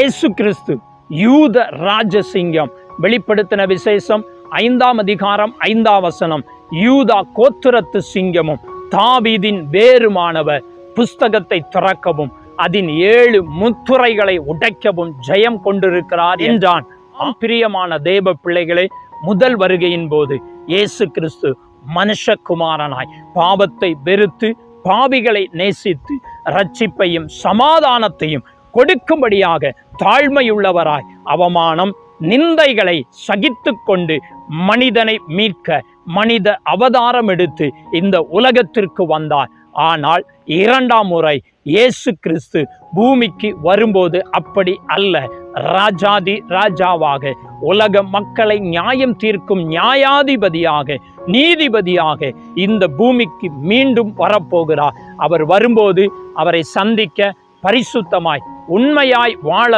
இயேசு கிறிஸ்து யூத ராஜசிங்கம். வெளிப்படுத்தின விசேஷம் 5ஆம் அதிகாரம் 5ஆம் வசனம். யூதா கோத்திரத்து சிங்கமும் தாவீதின் வேறுமானவர், புஸ்தகத்தை திறக்கவும் அதன் 7 முத்துரைகளை உடைக்கவும் ஜெயம் கொண்டிருக்கிறார் என்றான். பிரியமான தேவ பிள்ளைகளே, முதல் வருகையின் போது இயேசு கிறிஸ்து மனுஷகுமாரனாய் பாவத்தை வெறுத்து பாவிகளை நேசித்து இரட்சிப்பையும் சமாதானத்தையும் கொடுக்கும்படியாக தாழ்மையுள்ளவராய் அவமானம் நிந்தைகளை சகித்து கொண்டு மனிதனை மீட்க மனித அவதாரம் எடுத்து இந்த உலகத்திற்கு வந்தார். ஆனால் 2ஆம் முறை இயேசு கிறிஸ்து பூமிக்கு வரும்போது அப்படி அல்ல. ராஜாதி ராஜாவாக உலக மக்களை நியாயம் தீர்க்கும் நியாயாதிபதியாக நீதிபதியாக இந்த பூமிக்கு மீண்டும் வரப்போகிறார். அவர் வரும்போது அவரை சந்திக்க பரிசுத்தமாய் உண்மையாய் வாழ